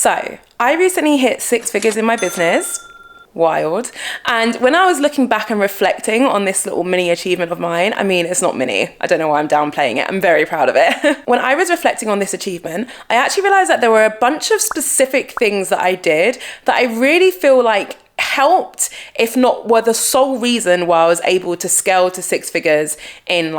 So I recently hit 6 figures in my business. Wild. And when I was looking back and reflecting on this little mini achievement of mine, I mean, it's not mini. I don't know why I'm downplaying it. I'm very proud of it. When I was reflecting on this achievement, I actually realized that there were a bunch of specific things that I did that I really feel like helped, if not were the sole reason why I was able to scale to 6 figures in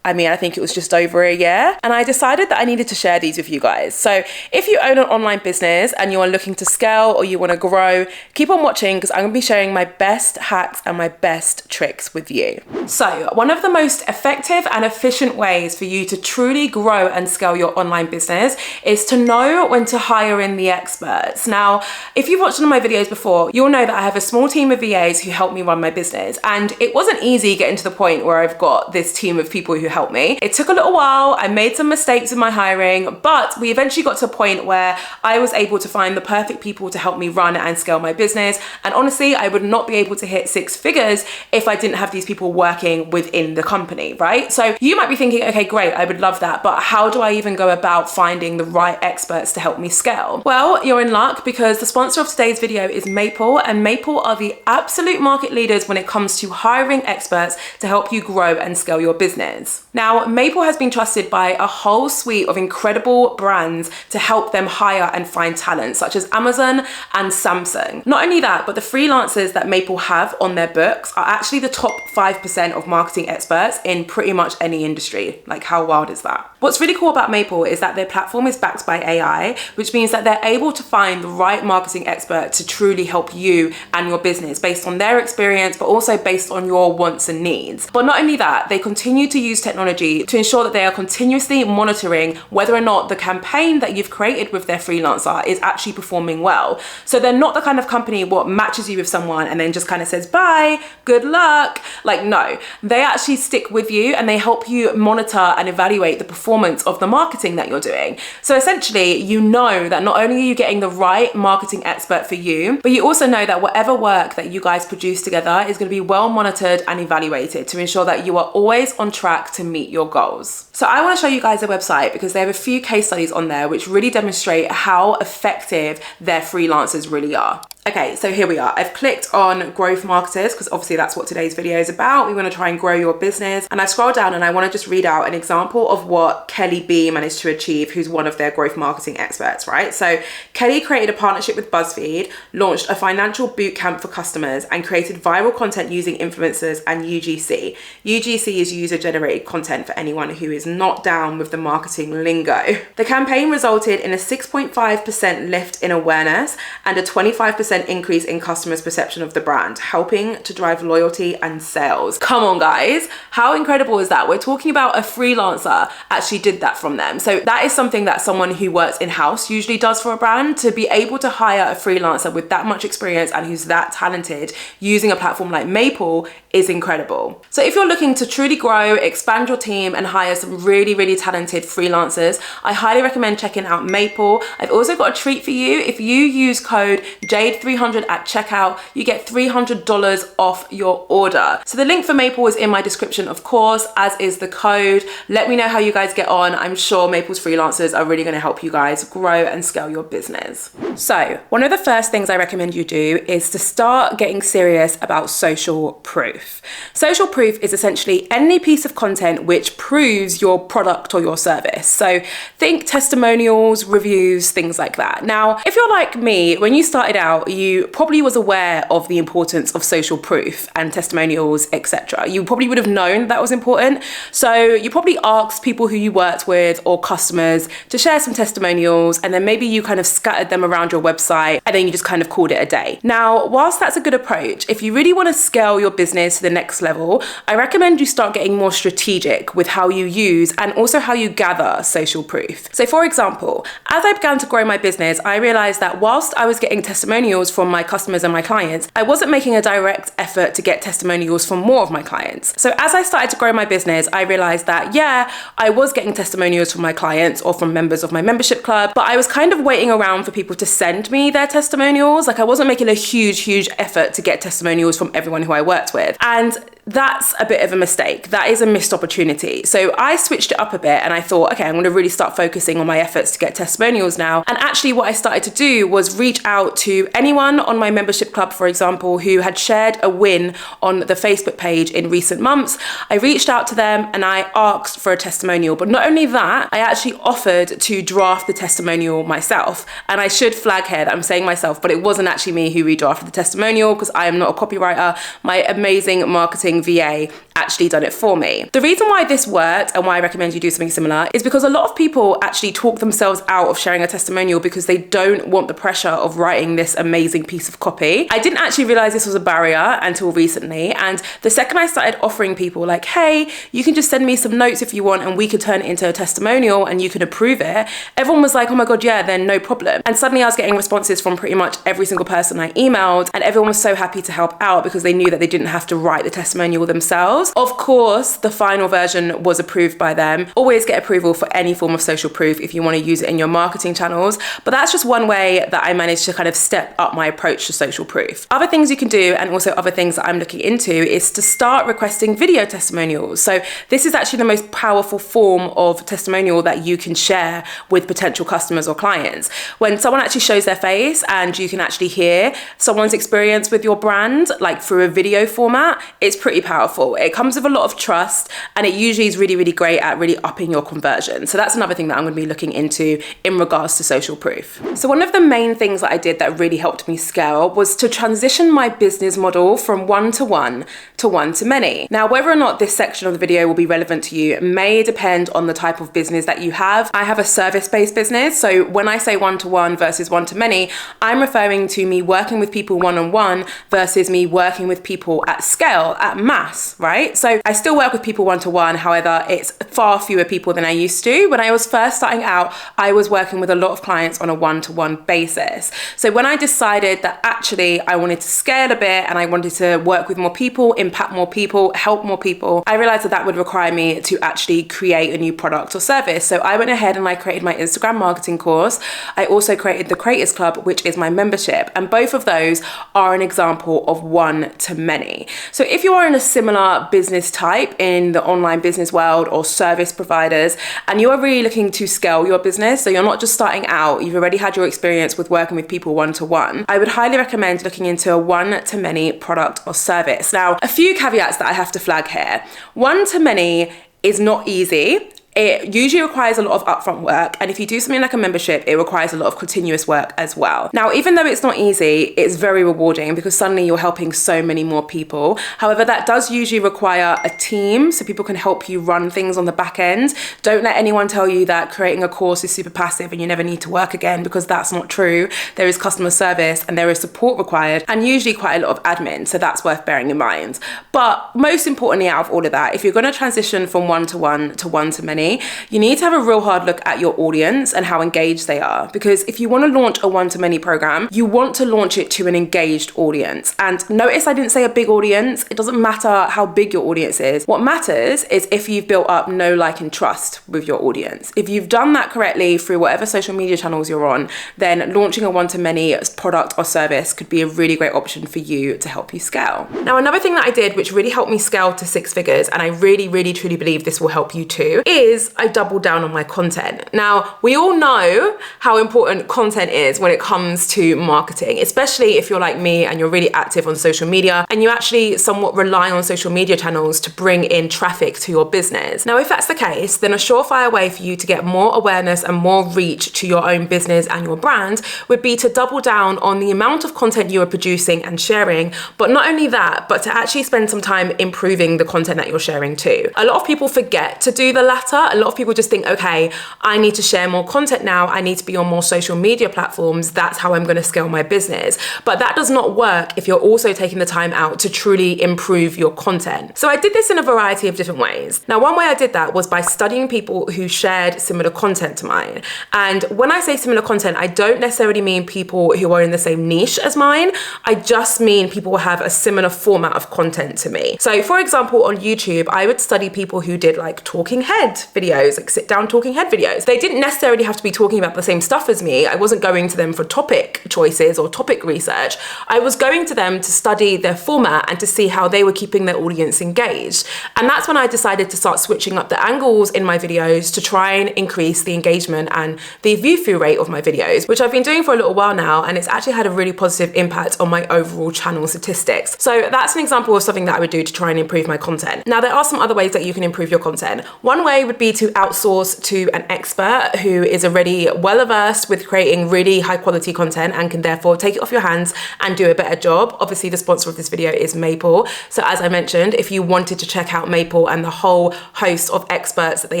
I think it was just over a year. And I decided that I needed to share these with you guys. So if you own an online business and you are looking to scale or you want to grow, keep on watching because I'm going to be sharing my best hacks and my best tricks with you. So one of the most effective and efficient ways for you to truly grow and scale your online business is to know when to hire in the experts. Now, if you've watched one of my videos before, you'll know that I have a small team of VAs who help me run my business. And it wasn't easy getting to the point where I've got this team of people who help me. It took a little while. I made some mistakes in my hiring, but we eventually got to a point where I was able to find the perfect people to help me run and scale my business. And honestly, I would not be able to hit 6 figures if I didn't have these people working within the company, right? So you might be thinking, okay, great, I would love that, but how do I even go about finding the right experts to help me scale? Well, you're in luck because the sponsor of today's video is Maple, and Maple are the absolute market leaders when it comes to hiring experts to help you grow and scale your business. Now, Maple has been trusted by a whole suite of incredible brands to help them hire and find talent, such as Amazon and Samsung. Not only that, but the freelancers that Maple have on their books are actually the top 5% of marketing experts in pretty much any industry. Like, how wild is that? What's really cool about Maple is that their platform is backed by AI, which means that they're able to find the right marketing expert to truly help you and your business based on their experience, but also based on your wants and needs. But not only that, they continue to use technology to ensure that they are continuously monitoring whether or not the campaign that you've created with their freelancer is actually performing well. So they're not the kind of company what matches you with someone and then just kind of says, bye, good luck. Like, no, they actually stick with you and they help you monitor and evaluate the performance of the marketing that you're doing. So essentially, you know that not only are you getting the right marketing expert for you, but you also know that whatever work that you guys produce together is going to be well monitored and evaluated to ensure that you are always on track to meet your goals. So I want to show you guys their website because they have a few case studies on there which really demonstrate how effective their freelancers really are. Okay, so here we are. I've clicked on growth marketers because obviously that's what today's video is about. We want to try and grow your business. And I scroll down and I want to just read out an example of what Kelly B managed to achieve, who's one of their growth marketing experts, right? So Kelly created a partnership with BuzzFeed, launched a financial boot camp for customers, and created viral content using influencers and UGC. UGC is user generated content for anyone who is not down with the marketing lingo. The campaign resulted in a 6.5% lift in awareness and a 25% increase in customers' perception of the brand, helping to drive loyalty and sales. Come on, guys. How incredible is that? We're talking about a freelancer actually did that from them. So that is something that someone who works in-house usually does for a brand. To be able to hire a freelancer with that much experience and who's that talented using a platform like Maple is incredible. So if you're looking to truly grow, expand your team, and hire some really, really talented freelancers, I highly recommend checking out Maple. I've also got a treat for you. If you use code JADE300 at checkout, you get $300 off your order. So the link for Maple is in my description, of course, as is the code. Let me know how you guys get on. I'm sure Maple's freelancers are really going to help you guys grow and scale your business. So one of the first things I recommend you do is to start getting serious about social proof. Social proof is essentially any piece of content which proves your product or your service. So think testimonials, reviews, things like that. Now, if you're like me, when you started out, you probably was aware of the importance of social proof and testimonials, etc. You probably would have known that was important. So you probably asked people who you worked with or customers to share some testimonials, and then maybe you kind of scattered them around your website and then you just kind of called it a day. Now, whilst that's a good approach, if you really want to scale your business to the next level, I recommend you start getting more strategic with how you use and also how you gather social proof. So for example, as I began to grow my business, I realized that whilst I was getting testimonials from my customers and my clients, I wasn't making a direct effort to get testimonials from more of my clients. So as I started to grow my business, I realized that, yeah, I was getting testimonials from my clients or from members of my membership club, but I was kind of waiting around for people to send me their testimonials. Like, I wasn't making a huge effort to get testimonials from everyone who I worked with. And that's a bit of a mistake. That is a missed opportunity. So I switched it up a bit and I thought, okay, I'm going to really start focusing on my efforts to get testimonials now. And actually what I started to do was reach out to anyone on my membership club, for example, who had shared a win on the Facebook page in recent months. I reached out to them and I asked for a testimonial. But not only that, I actually offered to draft the testimonial myself. And I should flag here that I'm saying myself, but it wasn't actually me who redrafted the testimonial because I am not a copywriter. My amazing marketing VA actually done it for me. The reason why this worked and why I recommend you do something similar is because a lot of people actually talk themselves out of sharing a testimonial because they don't want the pressure of writing this amazing piece of copy. I didn't actually realize this was a barrier until recently. And the second I started offering people like, hey, you can just send me some notes if you want and we could turn it into a testimonial and you can approve it, everyone was like, oh my God, yeah, then no problem. And suddenly I was getting responses from pretty much every single person I emailed, and everyone was so happy to help out because they knew that they didn't have to write the testimonial themselves. Of course, the final version was approved by them. Always get approval for any form of social proof if you want to use it in your marketing channels. But that's just one way that I managed to kind of step up my approach to social proof. Other things you can do, and also other things that I'm looking into, is to start requesting video testimonials. So this is actually the most powerful form of testimonial that you can share with potential customers or clients. When someone actually shows their face and you can actually hear someone's experience with your brand, like through a video format, it's pretty powerful. It comes with a lot of trust and it usually is really, really great at really upping your conversion. So that's another thing that I'm going to be looking into in regards to social proof. So one of the main things that I did that really helped me scale was to transition my business model from one-to-one to one-to-many. Now, whether or not this section of the video will be relevant to you may depend on the type of business that you have. I have a service-based business. So when I say one-to-one versus one-to-many, I'm referring to me working with people one-on-one versus me working with people at scale, at mass, right? So I still work with people one-to-one. However, it's far fewer people than I used to. When I was first starting out, I was working with a lot of clients on a one-to-one basis. So when I decided that actually I wanted to scale a bit and I wanted to work with more people, impact more people, help more people, I realized that that would require me to actually create a new product or service. So I went ahead and I created my Instagram marketing course. I also created the Creators Club, which is my membership. And both of those are an example of one-to-many. So if you are in a similar business type in the online business world or service providers, and you are really looking to scale your business, so you're not just starting out, you've already had your experience with working with people one-to-one, I would highly recommend looking into a one-to-many product or service. Now, a few caveats that I have to flag here. One-to-many is not easy. It usually requires a lot of upfront work, and if you do something like a membership, it requires a lot of continuous work as well. Now, even though it's not easy, it's very rewarding because suddenly you're helping so many more people. However, that does usually require a team so people can help you run things on the back end. Don't let anyone tell you that creating a course is super passive and you never need to work again, because that's not true. There is customer service and there is support required, and usually quite a lot of admin, so that's worth bearing in mind. But most importantly out of all of that, if you're going to transition from one-to-one to one-to-many, you need to have a real hard look at your audience and how engaged they are. Because if you want to launch a one-to-many program, you want to launch it to an engaged audience. And notice I didn't say a big audience. It doesn't matter how big your audience is. What matters is if you've built up know, like, and trust with your audience. If you've done that correctly through whatever social media channels you're on, then launching a one-to-many product or service could be a really great option for you to help you scale. Now, another thing that I did which really helped me scale to 6 figures, and I really, really, truly believe this will help you too, is I doubled down on my content. Now, we all know how important content is when it comes to marketing, especially if you're like me and you're really active on social media and you actually somewhat rely on social media channels to bring in traffic to your business. Now, if that's the case, then a surefire way for you to get more awareness and more reach to your own business and your brand would be to double down on the amount of content you are producing and sharing. But not only that, but to actually spend some time improving the content that you're sharing too. A lot of people forget to do the latter. A lot of people just think, okay, I need to share more content now. I need to be on more social media platforms. That's how I'm going to scale my business. But that does not work if you're also taking the time out to truly improve your content. So I did this in a variety of different ways. Now, one way I did that was by studying people who shared similar content to mine. And when I say similar content, I don't necessarily mean people who are in the same niche as mine. I just mean people who have a similar format of content to me. So for example, on YouTube, I would study people who did like talking head videos, like sit down talking head videos. They didn't necessarily have to be talking about the same stuff as me. I wasn't going to them for topic choices or topic research. I was going to them to study their format and to see how they were keeping their audience engaged. And that's when I decided to start switching up the angles in my videos to try and increase the engagement and the view through rate of my videos, which I've been doing for a little while now, and it's actually had a really positive impact on my overall channel statistics. So that's an example of something that I would do to try and improve my content. Now, there are some other ways that you can improve your content. One way would be to outsource to an expert who is already well versed with creating really high quality content and can therefore take it off your hands and do a better job. Obviously, the sponsor of this video is Maple. So as I mentioned, if you wanted to check out Maple and the whole host of experts that they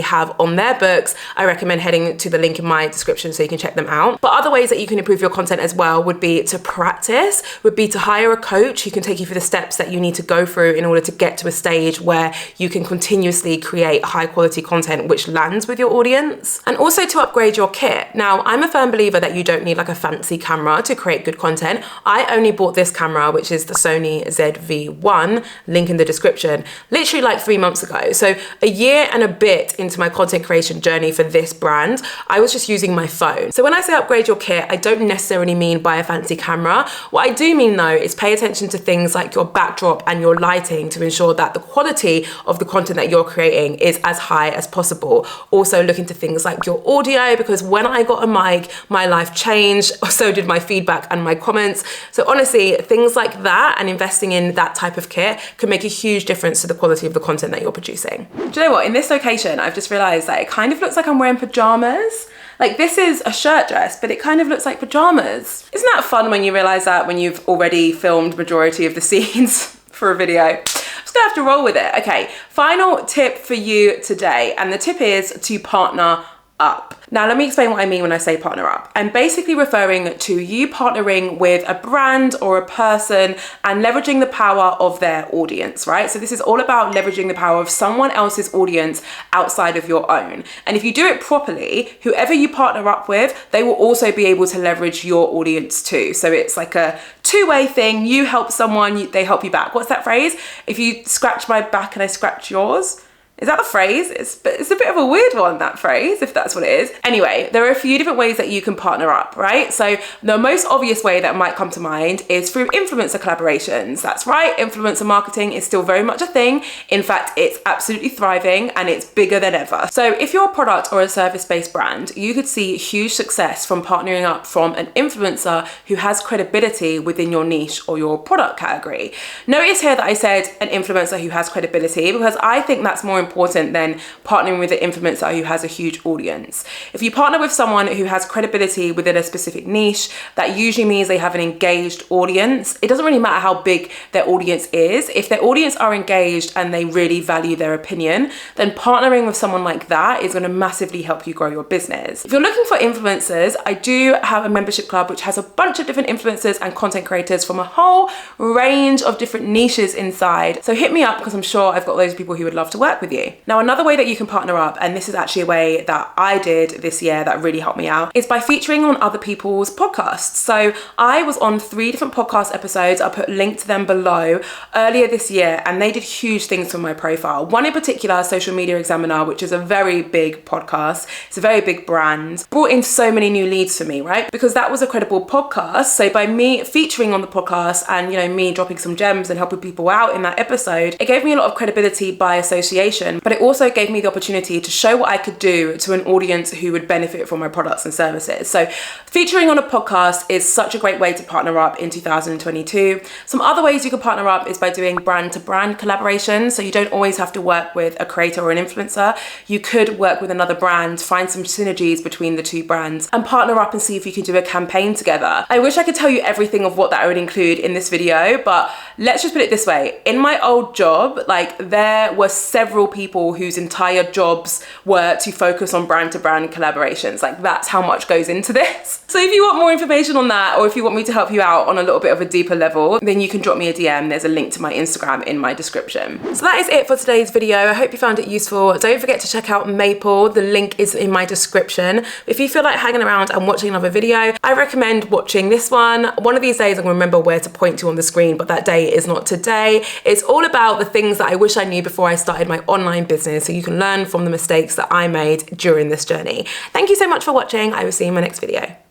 have on their books, I recommend heading to the link in my description so you can check them out. But other ways that you can improve your content as well would be to practice, would be to hire a coach who can take you through the steps that you need to go through in order to get to a stage where you can continuously create high quality content which lands with your audience. And also to upgrade your kit. Now, I'm a firm believer that you don't need like a fancy camera to create good content. I only bought this camera, which is the Sony ZV-1, link in the description, literally like 3 months ago. So a year and a bit into my content creation journey for this brand, I was just using my phone. So when I say upgrade your kit, I don't necessarily mean buy a fancy camera. What I do mean though is pay attention to things like your backdrop and your lighting to ensure that the quality of the content that you're creating is as high as possible. Also look into things like your audio, because when I got a mic, my life changed, so did my feedback and my comments. So honestly, things like that and investing in that type of kit can make a huge difference to the quality of the content that you're producing. Do you know what? In this location, I've just realized that it kind of looks like I'm wearing pajamas. Like this is a shirt dress, but it kind of looks like pajamas. Isn't that fun when you realize that when you've already filmed majority of the scenes for a video? I'm just gonna have to roll with it. Okay, final tip for you today. And the tip is to partner up. Now, let me explain what I mean when I say partner up. I'm basically referring to you partnering with a brand or a person and leveraging the power of their audience, right? So this is all about leveraging the power of someone else's audience outside of your own. And if you do it properly, whoever you partner up with, they will also be able to leverage your audience too. So it's like a two-way thing. You help someone, they help you back. What's that phrase? If you scratch my back and I scratch yours. Is that the phrase? It's a bit of a weird one, that phrase, if that's what it is. Anyway, there are a few different ways that you can partner up, right? So the most obvious way that might come to mind is through influencer collaborations. That's right, influencer marketing is still very much a thing. In fact, it's absolutely thriving and it's bigger than ever. So if you're a product or a service-based brand, you could see huge success from partnering up from an influencer who has credibility within your niche or your product category. Notice here that I said an influencer who has credibility, because I think that's more important than partnering with an influencer who has a huge audience. If you partner with someone who has credibility within a specific niche, that usually means they have an engaged audience. It doesn't really matter how big their audience is. If their audience are engaged and they really value their opinion, then partnering with someone like that is going to massively help you grow your business. If you're looking for influencers, I do have a membership club which has a bunch of different influencers and content creators from a whole range of different niches inside. So hit me up, because I'm sure I've got loads of people who would love to work with you. Now, another way that you can partner up, and this is actually a way that I did this year that really helped me out, is by featuring on other people's podcasts. So I was on 3 different podcast episodes. I'll put a link to them below earlier this year, and they did huge things for my profile. One in particular, Social Media Examiner, which is a very big podcast. It's a very big brand, brought in so many new leads for me, right? Because that was a credible podcast. So by me featuring on the podcast and, you know, me dropping some gems and helping people out in that episode, it gave me a lot of credibility by association. But it also gave me the opportunity to show what I could do to an audience who would benefit from my products and services. So featuring on a podcast is such a great way to partner up in 2022. Some other ways you can partner up is by doing brand to brand collaborations. So you don't always have to work with a creator or an influencer. You could work with another brand, find some synergies between the two brands and partner up and see if you can do a campaign together. I wish I could tell you everything of what that would include in this video, but let's just put it this way. In my old job, like, there were several people whose entire jobs were to focus on brand to brand collaborations. Like, that's how much goes into this. So if you want more information on that, or if you want me to help you out on a little bit of a deeper level, then you can drop me a DM. There's a link to my Instagram in my description. So that is it for today's video. I hope you found it useful. Don't forget to check out Maple. The link is in my description. If you feel like hanging around and watching another video, I recommend watching this one. One of these days I'm gonna remember where to point to on the screen, but that day is not today. It's all about the things that I wish I knew before I started my online online business so you can learn from the mistakes that I made during this journey. Thank you so much for watching. I will see you in my next video.